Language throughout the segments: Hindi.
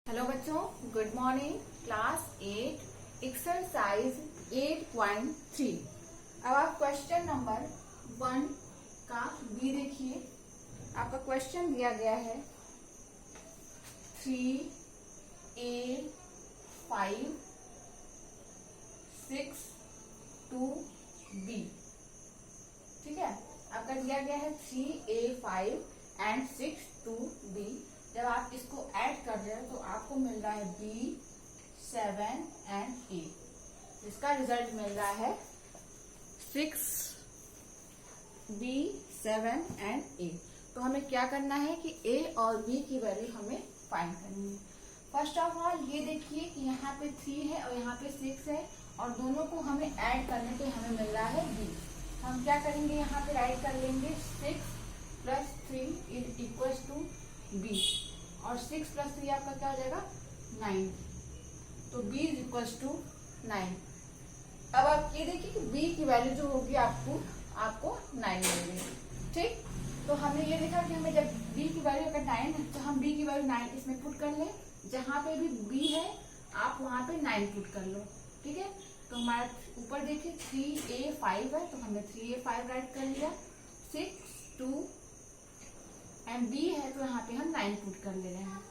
हेलो बच्चों, गुड मॉर्निंग। Class 8 exercise 8.3। अब आप क्वेश्चन नंबर 1 का बी देखिए। आपका क्वेश्चन दिया गया है 3A5 6 2B। ठीक है, आपका दिया गया है 3A5 एंड 6 2B। जब आप इसको ऐड कर रहे हो तो आपको मिल रहा है B 7 एंड A। इसका रिजल्ट मिल रहा है 6B 7 एंड A। तो हमें क्या करना है कि A और B की वैल्यू हमें फाइंड करनी है। फर्स्ट ऑफ ऑल ये देखिए कि यहाँ पे 3 है और यहाँ पे 6 है और दोनों को हमें ऐड करने पे हमें मिल रहा है B। हम क्या करेंगे, यहाँ पे राइट कर लेंगे 6 + 3 = B और 6 + 3 आपका क्या हो जाएगा 9। तो B = 9। अब आप ये देखिए कि B की वैल्यू जो होगी आपको 9 मिलेगी। ठीक, तो हमने ये देखा कि हमें जब B की वैल्यू अगर 9 है तो हम B की वैल्यू 9 इसमें पुट कर लें। जहां पे भी B है आप वहां पे 9 पुट कर लो। ठीक है, तो हमारा ऊपर देखिए 3A5 है तो हमने 3A5 राइट कर लिया। 6 2 एंड B है तो यहाँ पे हम 9 पुट कर ले रहे हैं।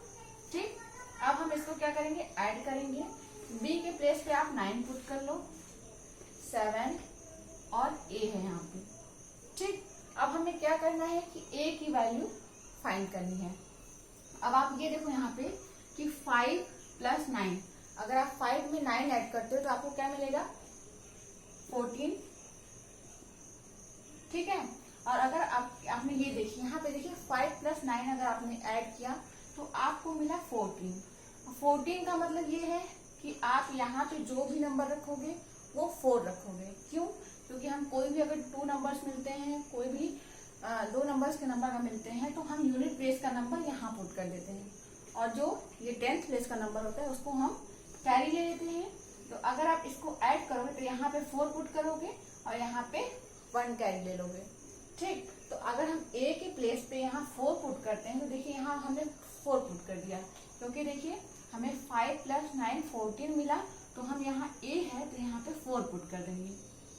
ठीक, अब हम इसको क्या करेंगे, ऐड करेंगे। B के प्लेस पे आप 9 पुट कर लो, 7 और A है यहाँ पे। ठीक, अब हमें क्या करना है कि A की वैल्यू फाइंड करनी है। अब आप ये देखो यहाँ पे कि 5 + 9, अगर आप 5 में 9 ऐड करते हो तो आपको क्या मिलेगा 14। ठीक है, और अगर आपने ये देखिए यहाँ पे देखिए 5 + 9 अगर आपने ऐड किया तो आपको मिला 14। 14 का मतलब ये है कि आप यहाँ पे जो भी नंबर रखोगे वो 4 रखोगे। क्यों? क्योंकि हम कोई भी अगर 2 नंबर्स मिलते हैं, कोई भी 2 नंबर्स के नंबर अगर मिलते हैं तो हम यूनिट प्लेस का नंबर यहाँ पुट कर देते हैं और जो ये 10th प्लेस का नंबर होता है उसको हम कैरी ले लेते हैं। तो अगर आप इसको ऐड करोगे तो यहाँ पे 4 पुट करोगे और यहाँ पे 1 कैरी ले लोगे। ठीक, तो अगर हम A के प्लेस पे यहाँ 4 पुट करते हैं तो देखिए यहाँ हमने 4 पुट कर दिया, क्योंकि देखिए हमें 5 + 9 14 मिला तो हम यहाँ A है तो यहाँ पे 4 पुट कर देंगे।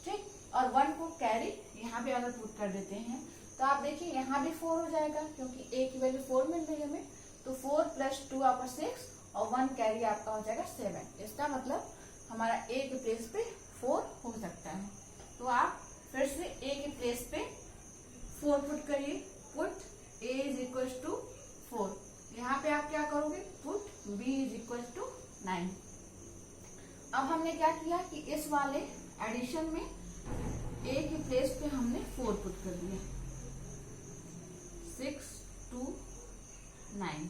ठीक, और 1 को कैरी यहाँ पे अगर पुट कर देते हैं तो आप देखिए यहाँ भी 4 हो जाएगा, क्योंकि A की वैल्यू 4 मिल रही है हमें। तो 4 + 2 आपका 6 और 1 कैरी आपका हो जाएगा 7। इसका मतलब हमारा A के प्लेस पे 4 हो सकता है। तो आप फिर से A के प्लेस पे 4 पुट करिए। Put A = 4। यहाँ पे आप क्या करोगे, पुट B = 9। अब हमने क्या किया कि इस वाले एडिशन में A के प्लेस पे हमने 4 पुट कर दिया, 6 2 9।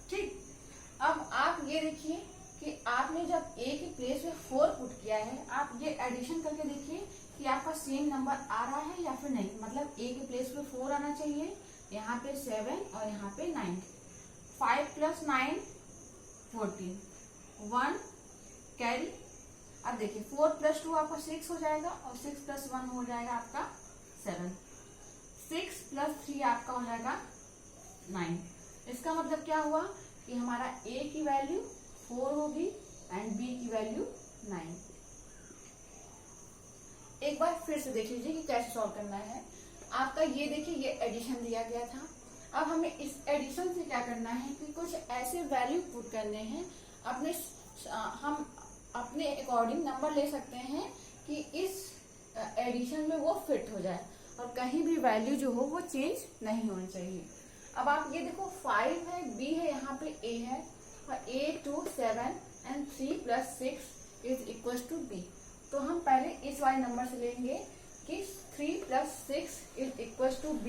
ठीक, अब आप ये देखिए कि आपने जब A के प्लेस पे 4 पुट किया है, आप ये एडिशन करके देखिए कि आपका सेम नंबर आ रहा है या फिर नहीं। मतलब A के प्लेस पे 4 आना चाहिए, यहाँ पे 7 और यहाँ पे 9। 5 + 9 14, 1 कैरी। अब देखिए 4 + 2 आपका 6 हो जाएगा और 6 + 1 हो जाएगा आपका 7। 6 + 3 आपका हो जाएगा 9। इसका मतलब क्या हुआ कि हमारा A की वैल्यू 4 होगी एंड B की वैल्यू 9। एक बार फिर से देख लीजिए कि कैसे सॉल्व करना है। आपका ये देखिए ये एडिशन दिया गया था। अब हमें इस एडिशन से क्या करना है कि कुछ ऐसे वैल्यू पुट करने हैं हम अपने अकॉर्डिंग नंबर ले सकते हैं कि इस एडिशन में वो फिट हो जाए और कहीं भी वैल्यू जो हो वो चेंज नहीं होनी चाहिए। अब आप ये देखो 5 है, B है, यहाँ पे A है और A 2 7 एंड 3 + 6 = B। तो हम पहले इस वाले नंबर से लेंगे कि 3 + 6 = B।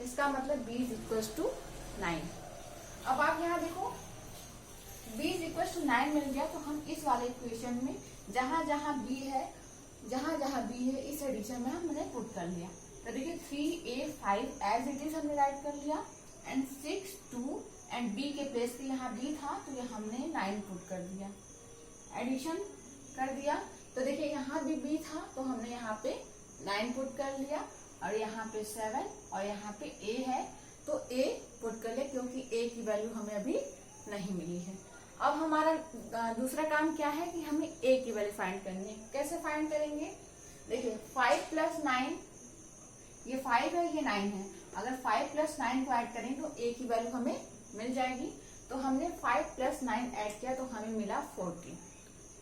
इसका मतलब B = 9। अब आप यहाँ देखो B = 9 मिल गया तो हम इस वाले इक्वेशन में जहां जहां B है इस एडिशन में हमने पुट कर लिया। तो देखिए 3A5 एज इट इज हमने राइट कर लिया एंड 6 2 एंड B के प्लेस पे यहाँ B था तो ये हमने 9 पुट कर दिया, एडिशन कर दिया। तो देखिए यहाँ भी B था तो हमने यहाँ पे 9 पुट कर लिया और यहाँ पे 7 और यहाँ पे A है तो A पुट कर ले, क्योंकि A की वैल्यू हमें अभी नहीं मिली है। अब हमारा दूसरा काम क्या है कि हमें ए की वैल्यू फाइंड करनी है। कैसे फाइंड करेंगे? देखिए 5 प्लस 9, ये 5 है, ये 9 है। अगर 5 प्लस 9 को ऐड करें तो ए की वैल्यू हमें मिल जाएगी। तो हमने 5 प्लस 9 ऐड किया तो हमें मिला 14।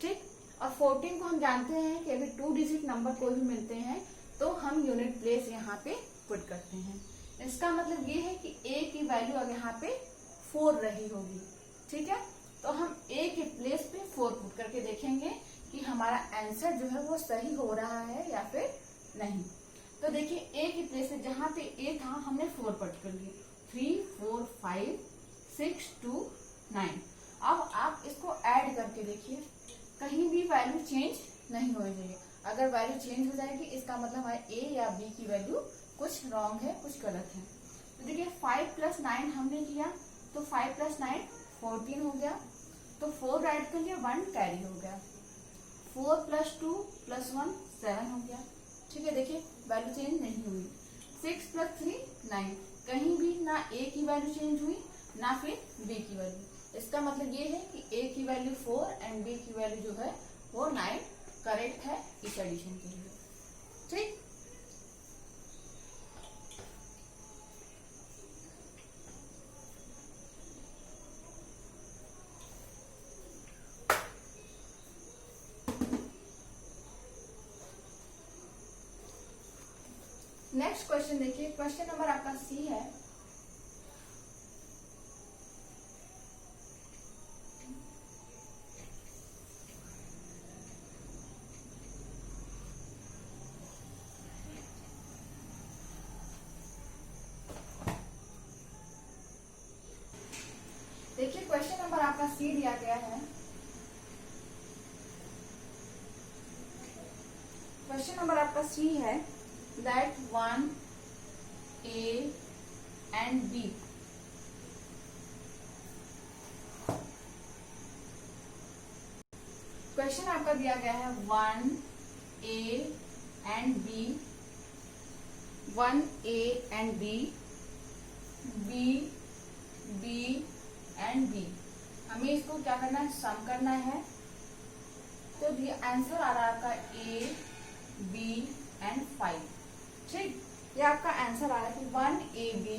ठीक, और 14 को हम जानते हैं कि अभी 2 डिजिट नंबर कोई भी मिलते हैं तो हम यूनिट प्लेस यहाँ पे पुट करते हैं। इसका मतलब ये है कि ए की वैल्यू अब यहाँ पे 4 रही होगी। ठीक है, तो हम ए के प्लेस पे 4 पुट करके देखेंगे कि हमारा आंसर जो है वो सही हो रहा है या फिर नहीं। तो देखिए ए की प्लेस पे जहाँ पे ए था हमने 4 पुट कर लिए, 3 4 5 6 2 9। अब आप इसको ऐड करके देखिए, कहीं भी वैल्यू चेंज नहीं होनी चाहिए। अगर वैल्यू चेंज हो जाएगी इसका मतलब हमारे ए या बी की वैल्यू कुछ रॉन्ग है, कुछ गलत है। तो देखिए 5 प्लस 9 हमने किया तो 5 प्लस 9 14 हो गया, तो 4 ऐड कर लिया, 1 कैरी हो गया। 4 प्लस 2 प्लस 1 7 हो गया। ठीक है, देखिए वैल्यू चेंज नहीं हुई। 6 प्लस 3 9, कहीं भी ना ए की वैल्यू चेंज हुई ना फिर बी की वैल्यू। इसका मतलब ये है कि ए की वैल्यू 4 एंड बी की वैल्यू जो है वो 9 करेक्ट है इस एडिशन के लिए। ठीक, नेक्स्ट क्वेश्चन देखिए, क्वेश्चन नंबर आपका सी है। देखिए क्वेश्चन नंबर आपका सी दिया गया है। क्वेश्चन नंबर आपका सी है that 1 A and B question आपका दिया गया है 1 A and B, 1 A and B, B B and B. हमें इसको क्या करना है, सम करना है। तो ये आंसर आ रहा है आपका ए बी एंड 5। ठीक, ये आपका आंसर आ रहा है कि 1 ए बी,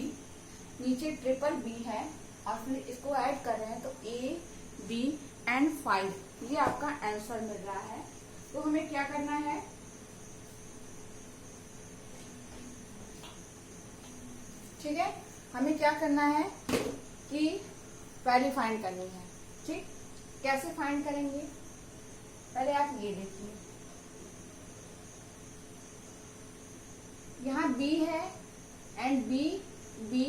नीचे ट्रिपल बी है और फिर इसको ऐड कर रहे हैं तो ए बी एंड 5, ये आपका आंसर मिल रहा है। तो हमें क्या करना है, ठीक है, हमें क्या करना है कि वैल्यू फाइंड करनी है। ठीक, कैसे फाइंड करेंगे, पहले आप ये देखिए, यहाँ b है एंड b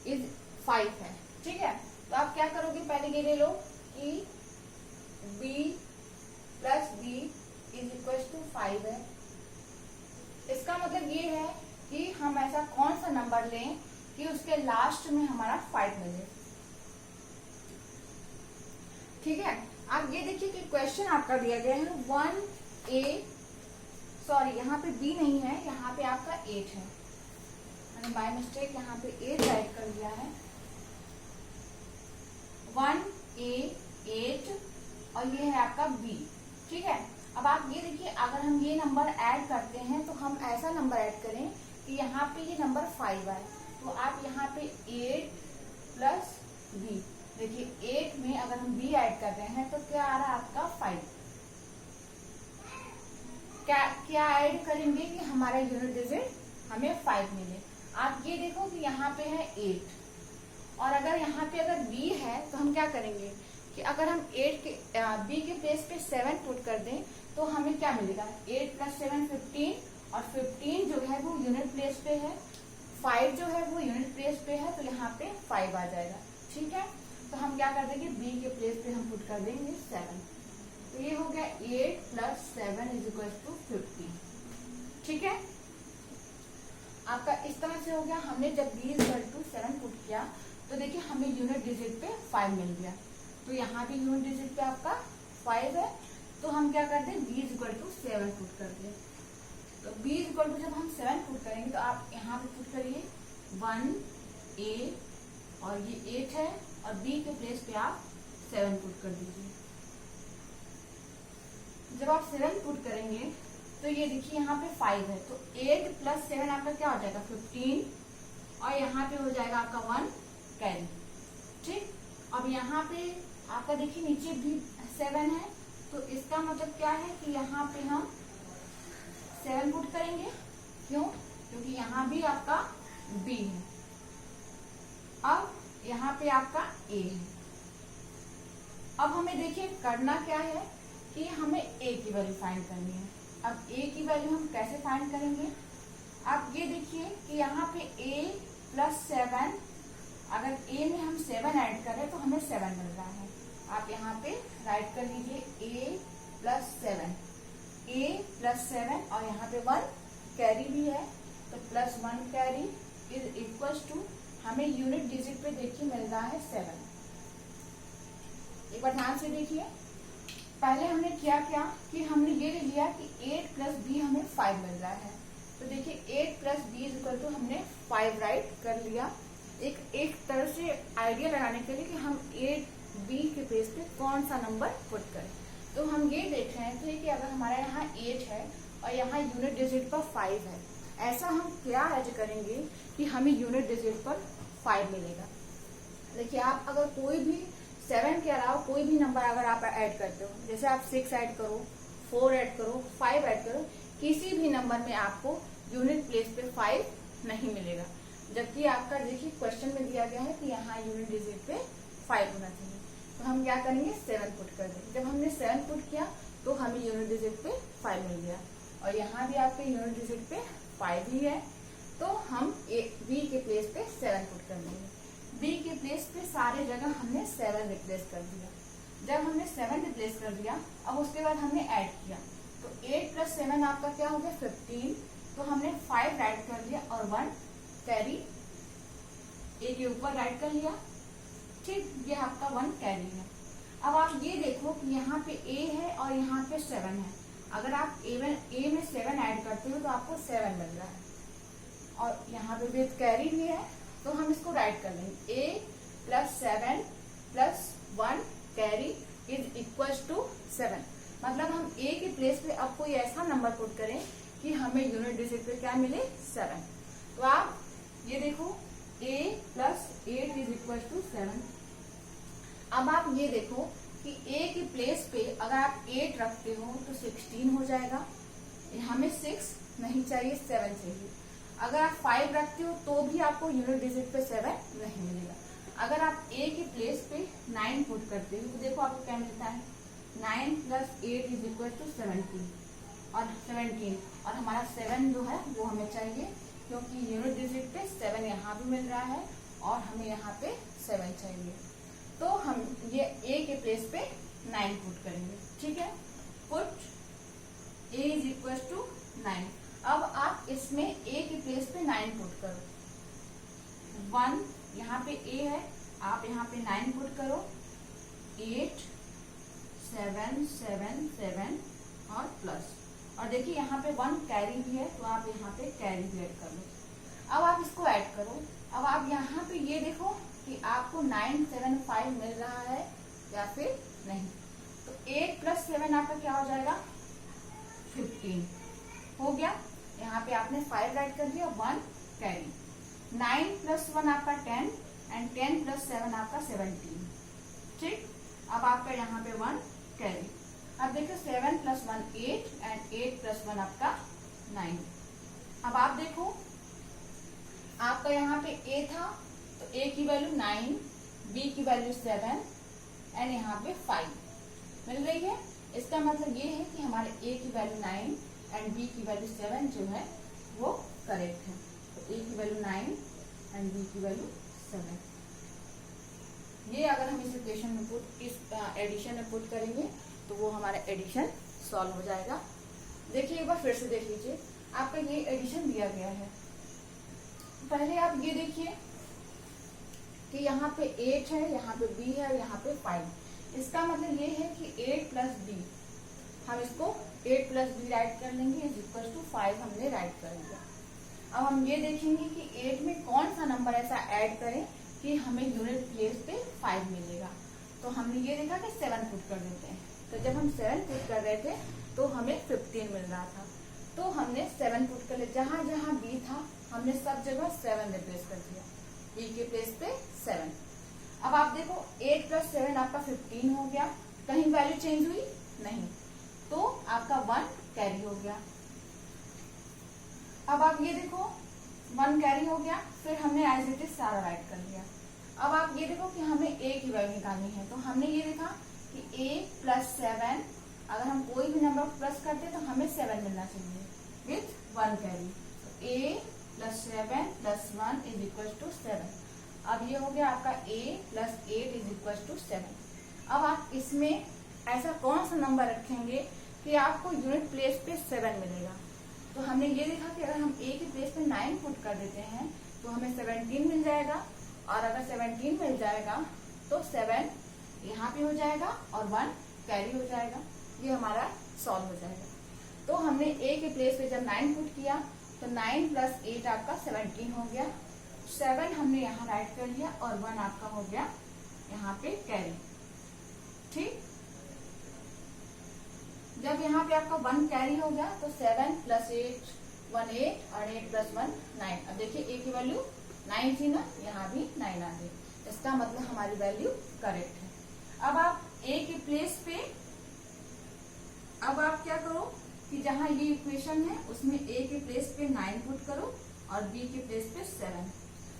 इज 5 है। ठीक है, तो आप क्या करोगे, पहले ये ले लो कि b plus b is equal to 5 है। इसका मतलब ये है कि हम ऐसा कौन सा नंबर लें कि उसके लास्ट में हमारा 5 मिले। ठीक है, आप ये देखिए कि क्वेश्चन आपका दिया गया है 1A, सॉरी यहाँ पे B नहीं है, यहाँ पे आपका 8 है। मैंने बाय मिस्टेक यहाँ पे 8 राइट कर दिया है। 1A 8 और ये है आपका B। ठीक है, अब आप ये देखिए, अगर हम ये नंबर ऐड करते हैं तो हम ऐसा नंबर ऐड करें कि यहाँ पे ये नंबर 5 आए। तो आप यहाँ पे 8 प्लस B, देखिए 8 में अगर हम b ऐड कर रहे हैं तो क्या आ रहा है आपका 5। क्या ऐड करेंगे कि हमारा यूनिट डिजिट हमें 5 मिले। आप ये देखो कि यहाँ पे है 8 और अगर यहाँ पे अगर b है तो हम क्या करेंगे कि अगर हम 8 के b के प्लेस पे 7 पुट कर दें तो हमें क्या मिलेगा, 8 प्लस 7 15 और 15 जो है वो यूनिट प्लेस पे है, 5 जो है वो यूनिट प्लेस पे है, तो यहाँ पे 5 आ जाएगा। ठीक है, तो हम क्या कर देंगे, b के प्लेस पे हम पुट कर देंगे 7। तो ये हो गया 8 प्लस 7 इज इक्वल टू 15। ठीक है, आपका इस तरह से हो गया। हमने जब b इक्वल टू 7 पुट किया तो देखिए हमें यूनिट डिजिट पे 5 मिल गया। तो यहाँ भी यूनिट डिजिट पे आपका 5 है, तो हम क्या करते हैं, b इक्वल टू 7 पुट कर दें। तो b इक्वल टू जब हम 7 पुट करेंगे तो आप यहाँ पे पुट करिए 1 A और ये 8 है और b के प्लेस पे आप 7 पुट कर दीजिए। जब आप 7 पुट करेंगे तो ये देखिए यहाँ पे 5 है, तो 8 प्लस 7 आपका क्या हो जाएगा 15, और यहाँ पे हो जाएगा आपका 1 कैरी। ठीक, अब यहाँ पे आपका देखिए नीचे भी 7 है, तो इसका मतलब क्या है कि यहाँ पे हम 7 पुट करेंगे। क्यों? क्योंकि यहाँ भी आपका B है, अब यहाँ पे आपका A है। अब हमें देखिए करना क्या है कि हमें A की वैल्यू फाइंड करनी है। अब A की वैल्यू हम कैसे फाइंड करेंगे? आप ये देखिए कि यहाँ पे A प्लस 7, अगर A में हम 7 ऐड करें तो हमें 7 मिल रहा है। आप यहाँ पे राइट कर लीजिए A प्लस 7, A प्लस 7 और यहाँ पे 1 कैरी भी है, तो plus 1 carry is equal to, हमें यूनिट डिजिट पे देखिए मिल रहा है 7। एक बार ध्यान से देखिए, पहले हमने किया क्या कि हमने ये ले लिया कि 8 प्लस बी हमें 5 मिल रहा है, तो देखिए 8 plus B is equal to हमने 5 राइट कर लिया। एक तरह से आइडिया लगाने के लिए कि हम 8 बी के बेस पे कौन सा नंबर पुट करें, तो हम ये देख रहे थे कि अगर हमारे यहाँ 8 है और यहाँ यूनिट डिजिट पर 5 है, ऐसा हम क्या ऐड करेंगे कि हमें यूनिट डिजिट पर 5 मिलेगा। देखिए आप अगर कोई भी 7 के अलावा कोई भी नंबर अगर आप ऐड करते हो, जैसे आप 6 ऐड करो, 4 ऐड करो, 5 ऐड करो, किसी भी नंबर में आपको यूनिट प्लेस पे 5 नहीं मिलेगा, जबकि आपका देखिए क्वेश्चन में दिया गया है कि यहाँ यूनिट डिजिट पे 5 होना चाहिए। तो हम क्या करेंगे 7 पुट कर देंगे। जब हमने 7 पुट किया तो हमें यूनिट डिजिट पे 5 मिल गया, और यहाँ भी आपके यूनिट डिजिट पे 5 ही है, तो हम बी के प्लेस पे 7 पुट कर देंगे। बी के प्लेस पे सारे जगह हमने 7 रिप्लेस कर दिया। जब हमने 7 रिप्लेस कर दिया, अब उसके बाद हमने ऐड किया, तो 8 प्लस 7 आपका क्या हो गया 15, तो हमने 5 राइट कर दिया और 1 कैरी ए के ऊपर राइट कर लिया। ठीक, ये आपका 1 कैरी है। अब आप ये देखो कि यहाँ पे ए है और यहाँ पे 7 है, अगर आप ए में 7 ऐड करते हो तो आपको 7 मिल रहा है, और यहाँ पे विद कैरी भी है, तो हम इसको राइट कर लेंगे a plus 7 plus 1 carry is equal to 7। मतलब हम a के प्लेस पे अब कोई ऐसा नंबर पुट करें कि हमें यूनिट डिजिट पे क्या मिले 7। तो आप ये देखो a plus 8 is equal to 7। अब आप ये देखो कि a के प्लेस पे अगर आप 8 रखते हो तो 16 हो जाएगा, हमें 6 नहीं चाहिए 7 चाहिए। अगर आप 5 रखते हो तो भी आपको यूनिट डिजिट पे 7 नहीं मिलेगा। अगर आप a के प्लेस पे 9 पुट करते हो तो देखो आपको क्या मिलता है 9 प्लस 8 इज इक्वल टू 17 और हमारा 7 जो है वो हमें चाहिए, क्योंकि यूनिट डिजिट पे 7 यहाँ भी मिल रहा है और हमें यहाँ पे 7 चाहिए। तो हम ये a के प्लेस पे 9 पुट करेंगे। ठीक है, put a is equal to 9। अब आप इसमें a के प्लेस पे 9 पुट करो, 1 यहाँ पे a है, आप यहाँ पे 9 पुट करो, 8 7 7 7 और प्लस, और देखिए यहाँ पे 1 कैरी भी है, तो आप यहाँ पे कैरी भी ऐड कर लो। अब आप इसको ऐड करो। अब आप यहाँ पे ये देखो कि आपको 975 मिल रहा है या फिर नहीं, तो 8 प्लस 7 आपका क्या हो जाएगा 15 हो गया। यहाँ पे आपने 5 राइट कर दिया, 1 कैरी, 9 प्लस 1 आपका 10 एंड 10 प्लस 7 आपका 17। ठीक, अब आपका यहाँ पे 1 कैरी। अब देखो 7 प्लस 1 8 एंड 8 प्लस 1 आपका 9। अब आप देखो आपका यहाँ पे a था, तो a की वैल्यू 9, b की वैल्यू 7 एंड यहाँ पे 5 मिल रही है। इसका मतलब ये है कि हमारे a की वैल्यू 9 एंड b की वैल्यू 7 जो है वो करेक्ट है। तो a की वैल्यू 9 एंड b की वैल्यू 7। ये अगर हम इस इक्वेशन में इस एडिशन में पुट करेंगे तो वो हमारा एडिशन सॉल्व हो जाएगा। देखिए एक बार फिर से देख लीजिए, आपका ये एडिशन दिया गया है। पहले आप ये देखिए कि यहाँ पे 8 है, यहाँ पे b है, यहाँ पे 5। इसका मतलब ये है कि 8 प्लस b, हम इसको 8 प्लस बी राइट कर लेंगे इज इक्वल टू 5 हमने राइट कर लिया। अब हम ये देखेंगे कि 8 में कौन सा नंबर ऐसा ऐड करें कि हमें यूनिट प्लेस पे 5 मिलेगा। तो हमने ये देखा कि 7 पुट कर देते हैं। तो जब हम 7 पुट कर रहे थे तो हमें 15 मिल रहा था, तो हमने 7 पुट कर लिया। जहां जहां बी था हमने सब जगह 7 रिप्लेस कर दिया, बी के प्लेस पे 7। अब आप देखो 8 + 7 आपका 15 हो गया, कहीं वैल्यू चेंज हुई नहीं, तो आपका 1 कैरी हो गया। अब आप ये देखो 1 कैरी हो गया, फिर हमने एज इट इज सारा राइट कर लिया। अब आप ये देखो कि हमें a की वैल्यू निकालनी है, तो हमने ये देखा कि a + 7, अगर हम कोई भी नंबर प्लस करते हैं तो हमें 7 मिलना चाहिए विथ 1 कैरी। तो a + 7 + 1 = 7। अब ये हो गया आपका a + 8 = 7। अब आप इसमें ऐसा कौन सा नंबर रखेंगे कि आपको यूनिट प्लेस पे 7 मिलेगा। तो हमने ये देखा कि अगर हम a के प्लेस पे 9 पुट कर देते हैं तो हमें 17 मिल जाएगा, और अगर 17 मिल जाएगा तो 7 यहाँ पे हो जाएगा और 1 कैरी हो जाएगा। ये हमारा सॉल्व हो जाएगा। तो हमने a के प्लेस पे जब 9 पुट किया तो 9 + 8 आपका 17 हो गया, 7 हमने यहाँ राइट कर लिया और 1 आपका हो गया यहाँ पे कैरी। ठीक, जब यहाँ पे आपका 1 कैरी हो गया तो 7 + 8 1 8 और 8 + 1 9। अब देखिए a की वैल्यू 9 थी ना, यहाँ भी 9 आ गई, इसका मतलब हमारी वैल्यू करेक्ट है। अब आप a के प्लेस पे, अब आप क्या करो कि जहां ये इक्वेशन है उसमें a के प्लेस पे 9 पुट करो और b के प्लेस पे 7।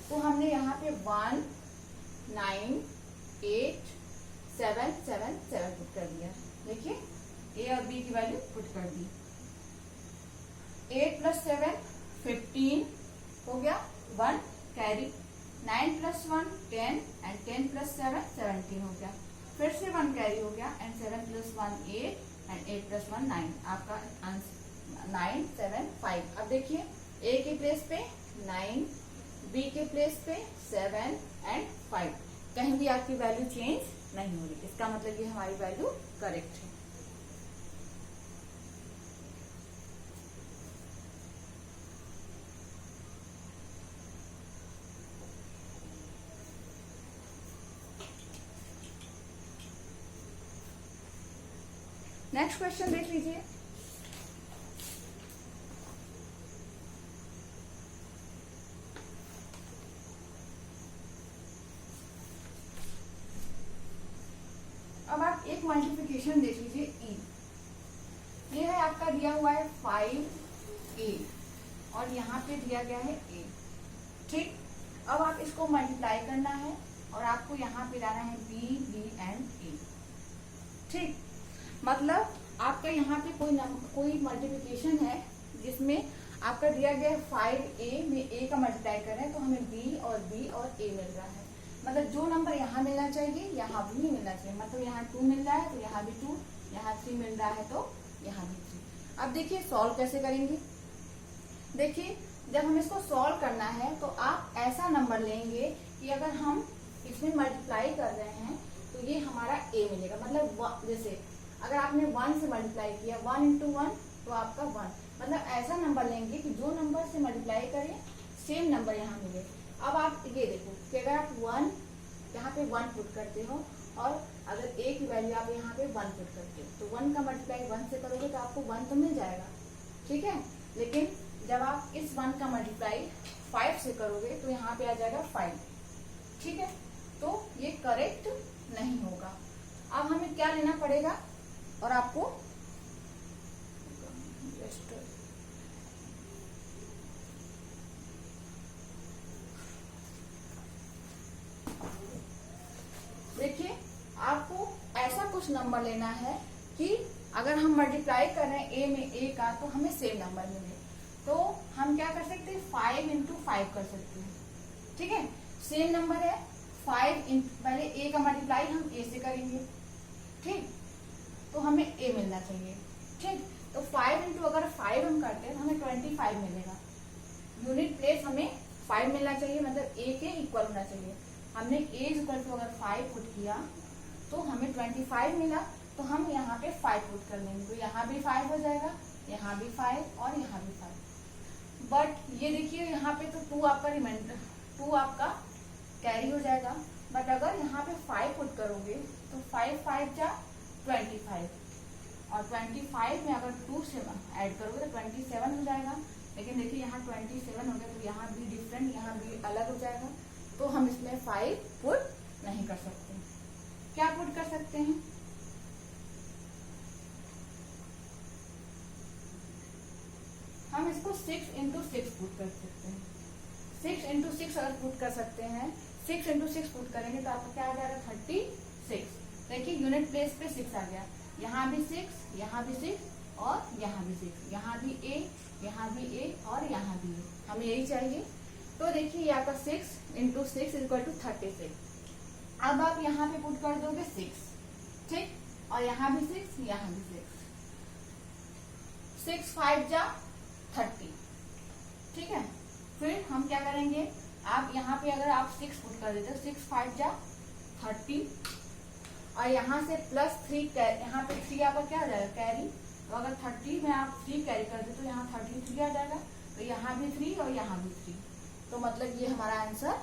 तो हमने यहाँ पे 1 9 8 7 7 7 पुट कर दिया। देखिए a और b की वैल्यू पुट कर दी। 8 + 7 15 हो गया, 1 कैरी। 9 + 1 10 and 10 + 7 17 हो गया, फिर से 1 कैरी हो गया, एंड 7 + 1 8 and 8 + 1 9। आपका आंसर 9 7 5। अब देखिए a के प्लेस पे 9, b के प्लेस पे 7 and 5, कहीं भी आपकी वैल्यू चेंज नहीं हो रही, इसका मतलब ये हमारी वैल्यू करेक्ट है। नेक्स्ट क्वेश्चन देख लीजिए। अब आप एक मल्टीप्लिकेशन देख लीजिए e। ये है आपका दिया हुआ है 5a और यहाँ पे दिया गया है a। ठीक, अब आप इसको मल्टीप्लाई करना है और आपको यहाँ पे लाना है b b and a। ठीक, मतलब आपका यहाँ पे कोई मल्टीप्लिकेशन है जिसमें आपका दिया गया 5a में a का मल्टीप्लाई कर रहे हैं, तो हमें b और b और a मिल रहा है। मतलब जो नंबर यहाँ मिलना चाहिए यहाँ भी नहीं मिलना चाहिए। मतलब यहाँ 2 मिल रहा है तो यहाँ भी 2, यहाँ 3 मिल रहा है तो यहाँ भी 3। अब देखिए सॉल्व कैसे करेंगे। देखिए जब हम इसको सॉल्व करना है तो आप ऐसा नंबर लेंगे कि अगर हम इसमें मल्टीप्लाई कर रहे हैं तो ये हमारा a मिलेगा। मतलब जैसे अगर आपने 1 से मल्टीप्लाई किया, 1 × 1 तो आपका 1। मतलब ऐसा नंबर लेंगे कि जो नंबर से मल्टीप्लाई करें सेम नंबर यहाँ मिले। अब आप ये देखो कि अगर आप 1 यहाँ पे 1 पुट करते हो और अगर a की वैल्यू आप यहाँ पे 1 पुट करते हो तो 1 का मल्टीप्लाई 1 से करोगे तो आपको 1 तो मिल जाएगा। ठीक है, लेकिन जब आप इस 1 का मल्टीप्लाई 5 से करोगे तो यहाँ पे आ जाएगा 5। ठीक है, तो ये करेक्ट नहीं होगा। अब हमें क्या लेना पड़ेगा और आपको देखिए आपको ऐसा कुछ नंबर लेना है कि अगर हम मल्टीप्लाई कर रहे हैं a में a का तो हमें सेम नंबर मिले। तो हम क्या कर सकते हैं 5 × 5 कर सकते हैं। ठीक है, सेम नंबर है 5 पहले a का मल्टीप्लाई हम a से करेंगे। ठीक, तो हमें a मिलना चाहिए। ठीक, तो 5 × अगर 5 हम करते हैं तो हमें 25 मिलेगा। यूनिट प्लेस हमें 5 मिलना चाहिए, मतलब a के इक्वल होना चाहिए। हमने a = अगर 5 पुट किया तो हमें 25 मिला, तो हम यहाँ पे 5 पुट कर लेंगे तो यहाँ भी 5 हो जाएगा, यहाँ भी 5 और यहाँ भी 5। बट ये देखिए यहाँ पे तो 2 आपका रिमाइंडर 2 आपका कैरी हो जाएगा। बट अगर यहाँ पे 5 पुट करोगे तो 5 5 जा 25 और 25 में अगर 2 से ऐड करोगे तो 27 हो जाएगा। लेकिन देखिए यहाँ 27 हो गया तो यहाँ भी डिफरेंट, यहाँ भी अलग हो जाएगा, तो हम इसमें 5 पुट नहीं कर सकते। क्या पुट कर सकते हैं? हम इसको 6 इंटू 6 पुट कर सकते हैं। 6 इंटू 6 अगर पुट कर सकते हैं, 6 इंटू 6 पुट करेंगे तो आपको क्या आ जाएगा? 36। देखिए यूनिट प्लेस पे 6 आ गया, यहाँ भी 6, यहाँ भी 6 और यहाँ भी 6, यहाँ भी A, यहाँ भी A और यहाँ भी A, हमें यही चाहिए। तो देखिए ये आपका 6 इंटू 6 इक्वल टू 36। अब आप यहाँ पे पुट कर दोगे 6, ठीक, और यहाँ भी 6, यहाँ भी 6, 6 5 जा 30, ठीक है। फिर हम क्या करेंगे, आप यहाँ पे अगर आप 6 पुट कर देते हो, 6 5 जा 30 और यहाँ से +3, यहाँ पे 3 आपका क्या हो जाएगा? कैरी। तो अगर 30 में आप 3 कैरी कर दे तो यहाँ 33 आ जाएगा, तो यहाँ भी 3 और यहाँ भी 3, तो मतलब ये हमारा आंसर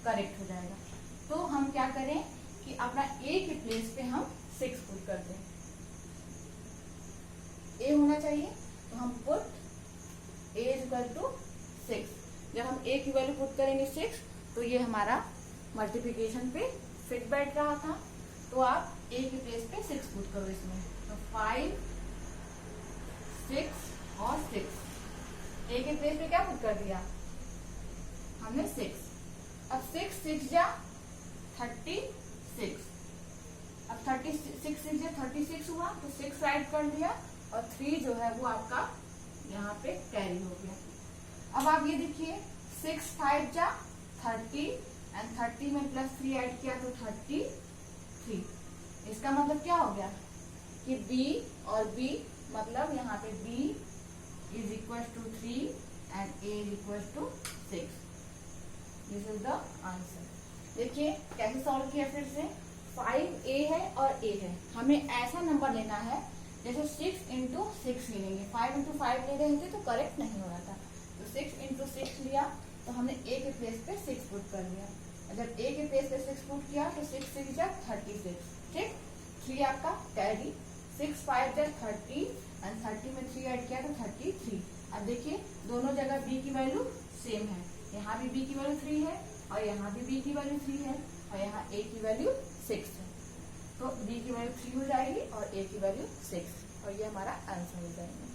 करेक्ट हो जाएगा। तो हम क्या करें कि अपना A के प्लेस पे हम 6 पुट कर दें, A होना चाहिए, तो हम पुट A इक्वल टू 6। जब हम A की वैल्यू पुट करेंगे 6 तो ये हमारा मल्टीप्लिकेशन पे फिट बैठ रहा था, तो आप A के प्लेस पे 6 पुट करो इसमें, तो 5 6 और 6, A के प्लेस पे क्या पुट कर दिया हमने? 6। अब 6 6 जा 36, अब 36 6 जा 36 हुआ, तो 6 राइट कर दिया और 3 जो है वो आपका यहाँ पे कैरी हो गया। अब आप ये देखिए 6 5 जा 30 एंड 30 में +3 ऐड किया तो 33। इसका मतलब क्या हो गया कि B और B, मतलब यहाँ पे B is equal to 3 and A is equal to 6। This is the answer. देखिए कैसे सॉल्व किया फिर से, 5A है और A है, हमें ऐसा नंबर लेना है जैसे 6 इंटू 6 ही लेंगे, 5 इंटू 5 ले रहे थे तो करेक्ट नहीं हो रहा था, तो 6 इंटू 6 लिया तो हमने A के प्लेस पे 6 पुट कर दिया। जब A के प्लेस पे 6 पुट किया तो 6 6 जा 36, ठीक, 3 आपका कैरी, 6 5 जा 30 एंड 30 में 3 ऐड किया तो 33। अब देखिए दोनों जगह B की वैल्यू सेम है, यहाँ भी B की वैल्यू 3 है और यहाँ भी B की वैल्यू 3 है और यहाँ A की वैल्यू 6 है, तो B की वैल्यू 3 हो जाएगी और A की वैल्यू 6 और ये हमारा आंसर हो जाएगा।